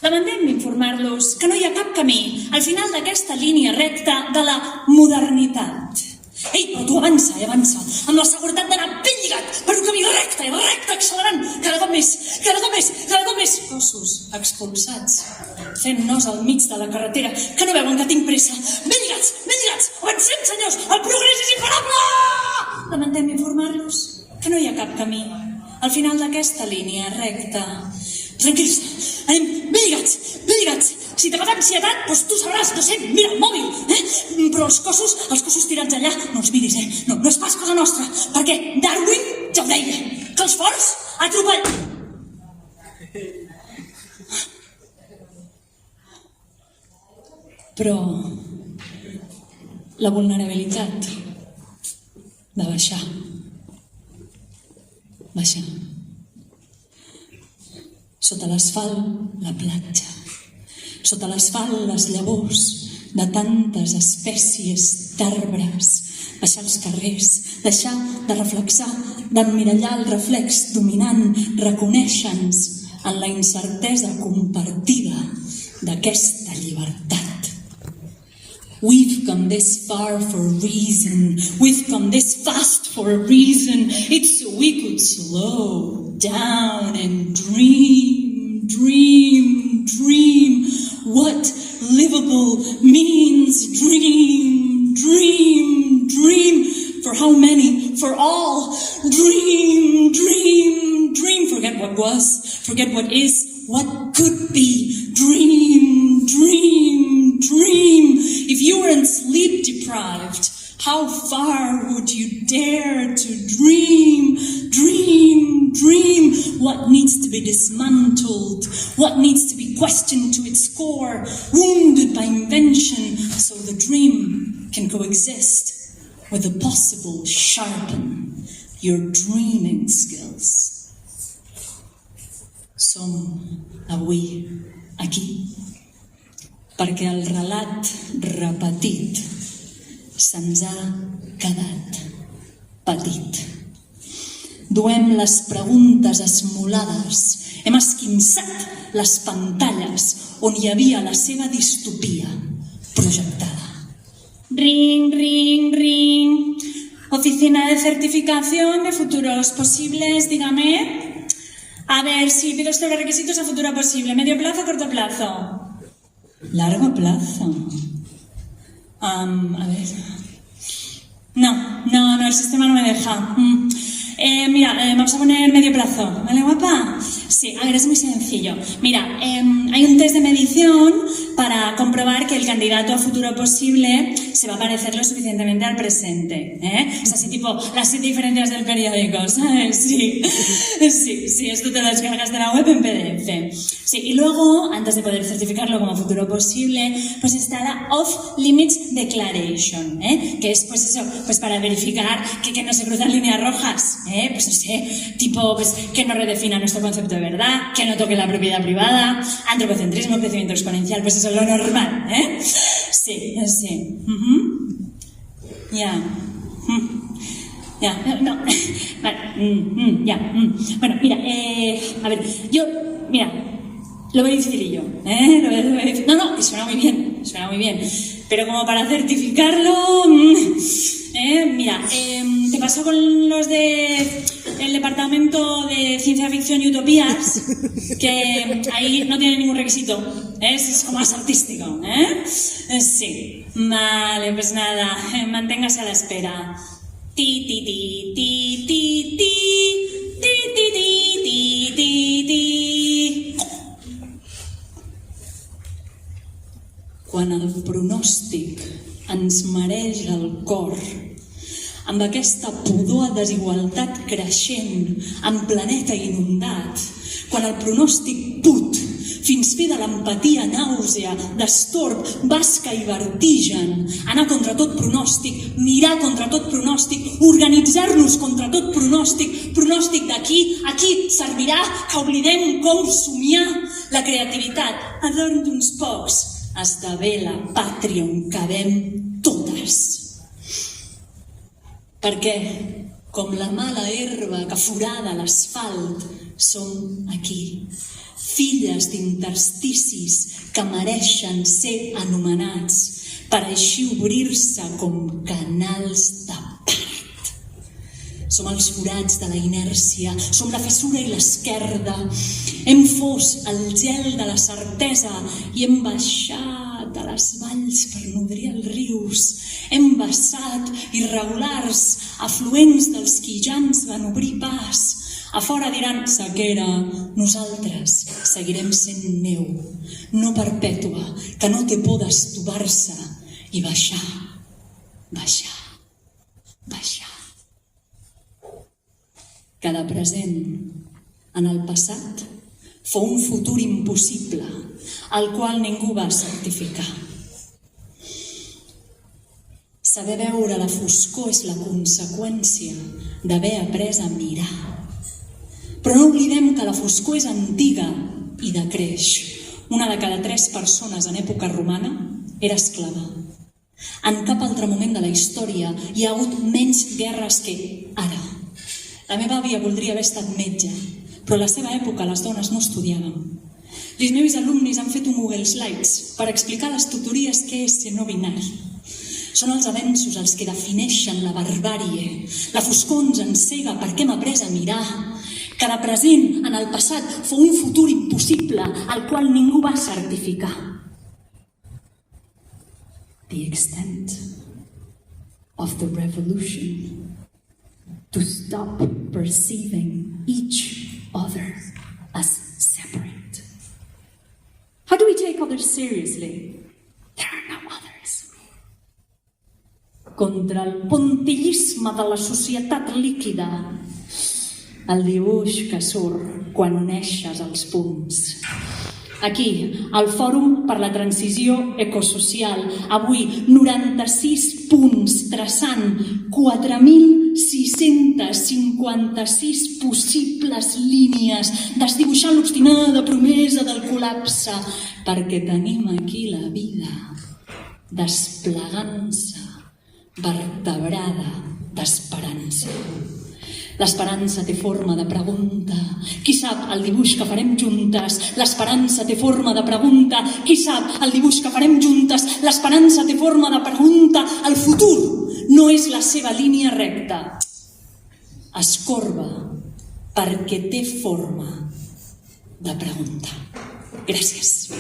Lamentem informar-los que no hi ha cap camí al final d'aquesta línia recta de la modernitat. Ei, però tu avança, amb la seguretat d'anar ben lligat per un camí recte, accelerant cada cop més cossos expulsats, fent nos al mig de la carretera, que no veuen que tinc pressa. Ben lligats, avancem, senyors, el progrés és imparable! Lamentem informar-los que no hi ha cap camí al final d'aquesta línia recta. Tranquils, anem ben lligats. Si t'agafa ansietat, doncs tu sabràs, no sé, mira el mòbil, però els cossos tirats allà, no els miris, no és pas cosa nostra, perquè Darwin ja ho deia, que els forts atropellen. Però la vulnerabilitat va baixar. Sota l'asfalt, la platja. Sota l'asfalt, les llavors de tantes espècies d'arbres. Baixar als carrers, deixar de reflexar, d'emmirallar el reflex dominant, reconèixer-nos en la incertesa compartida d'aquesta llibertat. We've come this far for a reason. We've come this fast for a reason. It's so we could slow down and dream. What livable means dream. For how many? For all. Dream. Forget what was, forget what is, what could be. Dream. If you weren't sleep deprived, how far would you dare to dream? What needs to be dismantled? What needs to be questioned to its core, wounded by invention, so the dream can coexist with the possible sharpen your dreaming skills. Som avui aquí perquè el relat repetit se'ns ha quedat petit. Duem les preguntes esmolades, hem esquinçat les pantalles on hi havia la seva distopia projectada. Ring. Oficina de certificación de futuros posibles, dígame. A ver, si pido usted los requisitos a futuro posible, medio plazo o corto plazo. Largo plazo. A ver. No, el sistema no me deja. Mira, vamos a poner medio plazo, ¿vale, guapa? Sí, a ver, es muy sencillo. Mira, hay un test de medición para comprobar que el candidato a futuro posible se va a parecer lo suficientemente al presente, Es así tipo las 7 diferencias del periódico, ¿sabes? Sí, esto te lo descargas de la web en PDF. Sí, y luego, antes de poder certificarlo como futuro posible, pues está la Off-Limits Declaration, que es, pues eso, pues para verificar que no se cruzan líneas rojas, pues no sé, tipo, pues que no redefina nuestro concepto de verdad, que no toque la propiedad privada, antropocentrismo, crecimiento exponencial, pues eso es lo normal, Sí. No, vale, Bueno, mira, a ver, lo voy dificilillo, No, suena muy bien, pero como para certificarlo, mira, te pasó con los del departamento de ciencia ficción y utopías, que ahí no tiene ningún requisito, es como más artístico, Sí, vale, pues nada, manténgase a la espera. Quan el pronòstic ens mereix el cor, amb aquesta pudor de desigualtat creixent en planeta inundat, quan el pronòstic put fins fer de l'empatia nàusea, d'estorb, basca i vertigen, anar contra tot pronòstic, mirar contra tot pronòstic, organitzar-nos contra tot pronòstic d'aquí, aquí servirà que oblidem com somiar la creativitat. Adorn d'uns pocs esdevé la pàtria on cabem totes. Perquè, com la mala herba que forada l'asfalt, som aquí, filles milles d'intersticis que mereixen ser anomenats per així obrir-se com canals de part. Som els forats de la inèrcia, som la fissura i l'esquerda. Hem fos el gel de la certesa i hem baixat a les valls per nodrir els rius. Hem vessat irregulars afluents dels qui ja ens van obrir pas. A fora diran sequera, nosaltres seguirem sent neu, no perpètua, que no té por d'estovar-se i baixar, baixar, baixar. Cada present en el passat fou un futur impossible, al qual ningú va certificar. Saber veure la foscor és la conseqüència d'haver après a mirar. Però no oblidem que la foscor és antiga i decreix. Una de cada 3 persones en època romana era esclava. En cap altre moment de la història hi ha hagut menys guerres que ara. La meva àvia voldria haver estat metge, però a la seva època les dones no estudiaven. Els meus alumnis han fet un Google Slides per explicar a les tutories què és ser no binari. Són els avenços els que defineixen la barbàrie. La foscor ens encega perquè hem après a mirar. Cada present en el passat fou un futur impossible al qual ningú va certificar. The extent of the revolution to stop perceiving each other as separate. How do we take others seriously? There are no others. Contra el pontillisme de la societat líquida, el dibuix que surt quan uneixes els punts. Aquí, al Fòrum per la Transició Ecosocial, avui 96 punts traçant 4.656 possibles línies, desdibuixant l'obstinada promesa del col·lapse, perquè tenim aquí la vida desplegant-se, vertebrada d'esperança. L'esperança té forma de pregunta. Qui sap el dibuix que farem juntes? L'esperança té forma de pregunta. Qui sap el dibuix que farem juntes? L'esperança té forma de pregunta. El futur no és la seva línia recta. Es corba perquè té forma de pregunta. Gràcies.